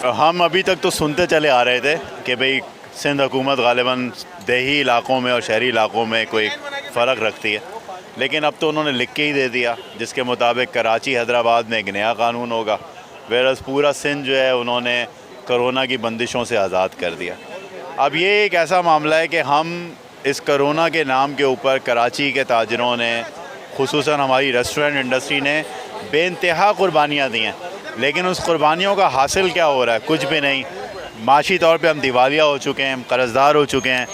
हम अभी तक तो सुनते चले आ रहे थे कि भाई सिंध हुकूमत गालिबन देही इलाक़ों में और शहरी इलाक़ों में कोई फ़र्क रखती है, लेकिन अब तो उन्होंने लिख के ही दे दिया जिसके मुताबिक कराची हैदराबाद में एक नया कानून होगा, वेरस पूरा सिंध जो है उन्होंने कोरोना की बंदिशों से आज़ाद कर दिया। अब ये एक ऐसा मामला है कि हम इस कोरोना के नाम के ऊपर कराची के ताजरों ने, खुसूसन हमारी रेस्टोरेंट इंडस्ट्री ने बेइंतहा कुर्बानियाँ दी हैं, लेकिन उस कुर्बानियों का हासिल क्या हो रहा है? कुछ भी नहीं। माशी तौर पे हम दिवालिया हो चुके हैं, कर्ज़दार हो चुके हैं,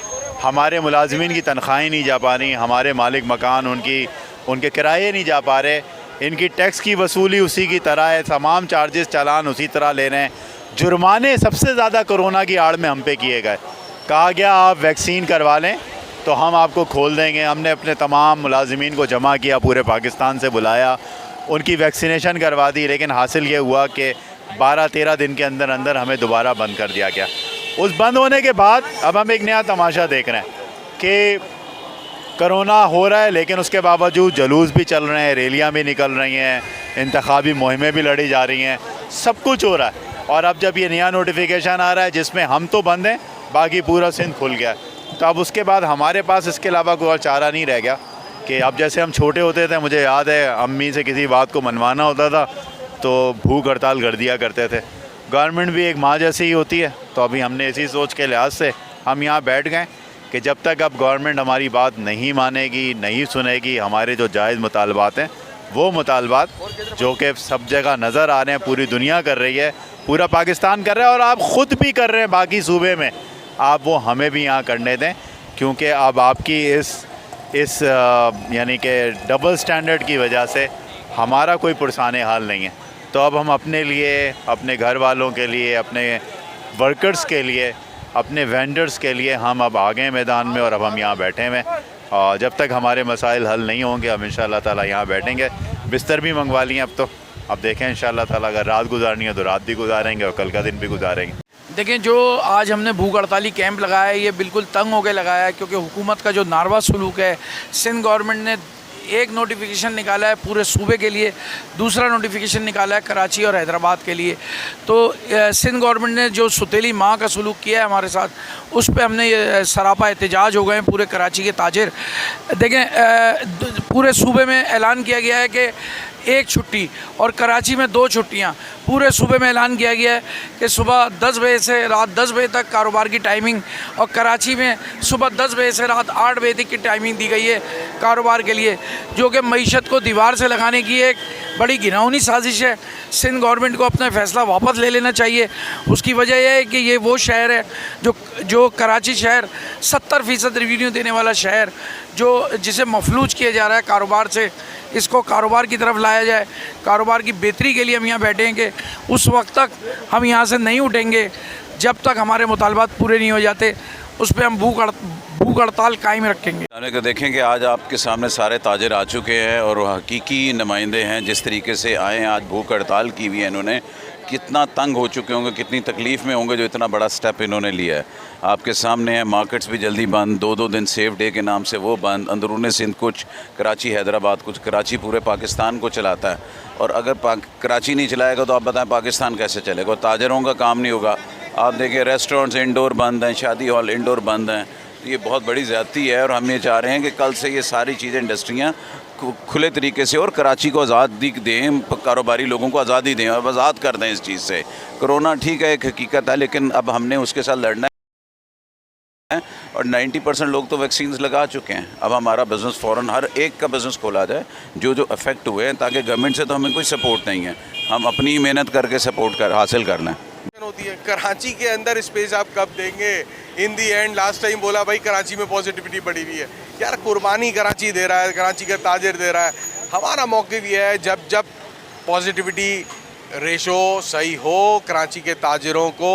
हमारे मुलाजमीन की तनख्वाहें नहीं जा पा रही, हमारे मालिक मकान उनके किराए नहीं जा पा रहे, इनकी टैक्स की वसूली उसी की तरह है, तमाम चार्जेस चालान उसी तरह ले रहे हैं। जुर्माने सबसे ज़्यादा कोरोना की आड़ में हम पे किए गए। कहा गया आप वैक्सीन करवा लें तो हम आपको खोल देंगे। हमने अपने तमाम मुलाजमीन को जमा किया, पूरे पाकिस्तान से बुलाया, उनकी वैक्सीनेशन करवा दी, लेकिन हासिल ये हुआ कि 12-13 दिन के अंदर अंदर हमें दोबारा बंद कर दिया गया। उस बंद होने के बाद अब हम एक नया तमाशा देख रहे हैं कि कोरोना हो रहा है, लेकिन उसके बावजूद जुलूस भी चल रहे हैं, रैलियाँ भी निकल रही हैं, इंतखाबी मुहिमें भी लड़ी जा रही हैं, सब कुछ हो रहा है। और अब जब ये नया नोटिफिकेशन आ रहा है जिसमें हम तो बंद हैं, बाकी पूरा सिंध खुल गया, तो अब उसके बाद हमारे पास इसके अलावा कोई और चारा नहीं रह गया कि अब जैसे हम छोटे होते थे, मुझे याद है अम्मी से किसी बात को मनवाना होता था तो भूख हड़ताल कर दिया करते थे। गवर्नमेंट भी एक माँ जैसी ही होती है, तो अभी हमने इसी सोच के लिहाज से हम यहाँ बैठ गए कि जब तक अब गवर्नमेंट हमारी बात नहीं मानेगी, नहीं सुनेगी, हमारे जो जायज़ मुतालबात हैं, वो मुतालबात जो कि सब जगह नज़र आ रहे हैं, पूरी दुनिया कर रही है, पूरा पाकिस्तान कर रहा है और आप ख़ुद भी कर रहे हैं बाकी सूबे में, आप वो हमें भी यहाँ करने दें, क्योंकि अब आपकी इस यानी कि डबल स्टैंडर्ड की वजह से हमारा कोई पुरसाने हाल नहीं है। तो अब हम अपने लिए, अपने घर वालों के लिए, अपने वर्कर्स के लिए, अपने वेंडर्स के लिए हम अब आ गए मैदान में और अब हम यहाँ बैठे हुए हैं। और जब तक हमारे मसाइल हल नहीं होंगे हम इंशाअल्लाह ताला यहाँ बैठेंगे। बिस्तर भी मंगवा लिए अब तो, अब देखें इंशाअल्लाह ताला अगर रात गुजारनी है तो रात भी गुजारेंगे और कल का दिन भी गुजारेंगे। देखें, जो आज हमने भूख हड़ताली कैंप लगाया है, ये बिल्कुल तंग होकर लगाया है, क्योंकि हुकूमत का जो नारवा सलूक है, सिंध गवर्नमेंट ने एक नोटिफिकेशन निकाला है पूरे सूबे के लिए, दूसरा नोटिफिकेशन निकाला है कराची और हैदराबाद के लिए। तो सिंध गवर्नमेंट ने जो सुतीली माँ का सलूक किया है हमारे साथ, उस पर हमने सरापा एहतजाज हो गए हैं पूरे कराची के ताजिर। देखें, पूरे सूबे में ऐलान किया गया है कि एक छुट्टी और कराची में 2 छुट्टियां, पूरे सूबे में ऐलान किया गया है कि सुबह 10 बजे से रात 10 बजे तक कारोबार की टाइमिंग, और कराची में सुबह 10 बजे से रात 8 बजे तक की टाइमिंग दी गई है कारोबार के लिए, जो कि मईशत को दीवार से लगाने की एक बड़ी घिनौनी साजिश है। सिंध गवर्नमेंट को अपना फ़ैसला वापस ले लेना चाहिए। उसकी वजह यह है कि ये वो शहर है जो कराची शहर 70% रेवेन्यू देने वाला शहर, जिसे मफलूज किया जा रहा है कारोबार से, इसको कारोबार की तरफ लाया जाए। कारोबार की बेहतरी के लिए हम यहाँ बैठेंगे, उस वक्त तक हम यहाँ से नहीं उठेंगे जब तक हमारे मुतालबात पूरे नहीं हो जाते। उस पर हम भूख हड़ताल कायम रखेंगे। देखें कि आज आपके सामने सारे ताजिर आ चुके हैं और हकीकी नुमाइंदे हैं। जिस तरीके से आए हैं, आज भूख हड़ताल की हुई है इन्होंने, कितना तंग हो चुके होंगे, कितनी तकलीफ़ में होंगे जो इतना बड़ा स्टेप इन्होंने लिया है। आपके सामने है, मार्केट्स भी जल्दी बंद, 2-2 दिन सेफ डे के नाम से वो बंद, अंदरूनी सिंध कुछ, कराची हैदराबाद कुछ, कराची पूरे पाकिस्तान को चलाता है। और अगर कराची नहीं चलाएगा तो आप बताएं पाकिस्तान कैसे चलेगा? ताजिरों का काम नहीं होगा। आप देखिए रेस्टोरेंट्स इंडोर बंद हैं, शादी हॉल इंडोर बंद हैं। ये बहुत बड़ी ज़्यादती है और हम ये चाह रहे हैं कि कल से ये सारी चीज़ें, इंडस्ट्रियाँ खुले तरीके से और कराची को आज़ादी दें, कारोबारी लोगों को आज़ादी दें और आज़ाद कर दें इस चीज़ से। कोरोना ठीक है, एक हकीकत है, लेकिन अब हमने उसके साथ लड़ना है और 90% लोग तो वैक्सीन लगा चुके हैं। अब हमारा बिज़नेस फ़ौरन हर एक का बिज़नेस खोला जाए जो अफेक्ट हुए हैं, ताकि गवर्नमेंट से तो हमें कोई सपोर्ट नहीं है, हम अपनी मेहनत करके सपोर्ट हासिल कर लें। होती है कराची के अंदर स्पेस आप कब देंगे? इन दी एंड लास्ट टाइम बोला भाई कराची में पॉजिटिविटी बढ़ी हुई है। यार कुर्बानी कराची दे रहा है, कराची का ताजिर दे रहा है। हमारा मौक़िफ़ ये है जब पॉजिटिविटी रेशो सही हो, कराची के ताजिरों को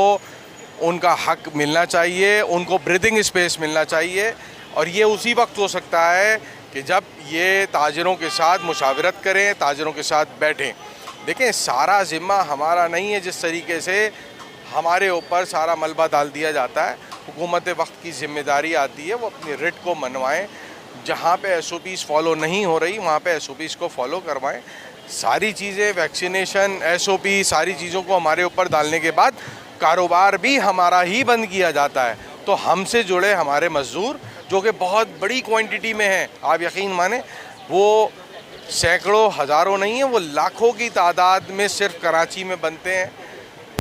उनका हक मिलना चाहिए, उनको ब्रीदिंग स्पेस मिलना चाहिए। और ये उसी वक्त हो सकता है कि जब ये ताजिरों के साथ मुशावरत करें, ताजिरों के साथ बैठें। देखें, सारा ज़िम्मा हमारा नहीं है। जिस तरीके से हमारे ऊपर सारा मलबा डाल दिया जाता है, हुकूमत वक्त की ज़िम्मेदारी आती है वो अपनी रिट को मनवाएं। जहाँ पे SOPs फॉलो नहीं हो रही वहाँ पे SOPs को फॉलो करवाएं। सारी चीज़ें, वैक्सीनेशन, SOP, सारी चीज़ों को हमारे ऊपर डालने के बाद कारोबार भी हमारा ही बंद किया जाता है, तो हमसे जुड़े हमारे मज़दूर जो कि बहुत बड़ी क्वांटिटी में हैं, आप यकीन माने वो सैकड़ों हज़ारों नहीं है, वो लाखों की तादाद में सिर्फ कराची में बनते हैं,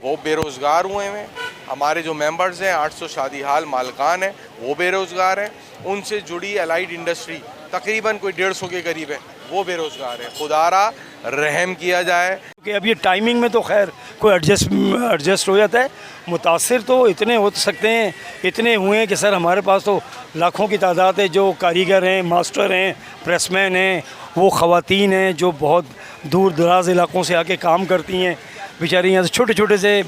वो बेरोज़गार हुए हैं। हमारे जो मेंबर्स हैं 800 शादी हाल मालकान हैं वो बेरोज़गार हैं, उनसे जुड़ी अलाइड इंडस्ट्री तकरीबन कोई 150 के करीब है, वो बेरोज़गार है। खुदारा रहम किया जाए कि अब ये टाइमिंग में तो खैर कोई एडजस्ट हो जाता है। मुतासिर तो इतने हो सकते हैं, इतने हुए हैं कि सर हमारे पास तो लाखों की तादाद है जो कारीगर हैं, मास्टर हैं, प्रेसमैन हैं, वो ख़वातीन हैं जो बहुत दूर दराज इलाक़ों से आके काम करती हैं, बेचारी यहाँ से छोटे छोटे से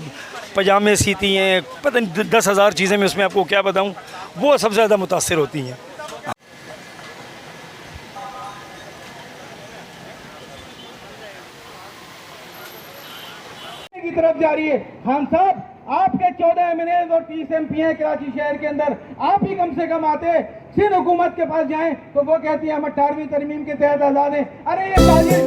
पजामे सीती हैं, पता नहीं 10,000 चीज़ें मैं उसमें आपको क्या बताऊँ, वो सबसे ज़्यादा मुतासिर होती हैं। की तरफ जा रही है। खान साहब, आपके 14 एमएनएज और 30 एमपी हैं कराची शहर के अंदर, आप ही कम से कम आते सिंध हुकूमत के पास जाएं तो वो कहती है हम 18वीं तरमीम के तहत आज़ाद हैं। अरे ये ताजिर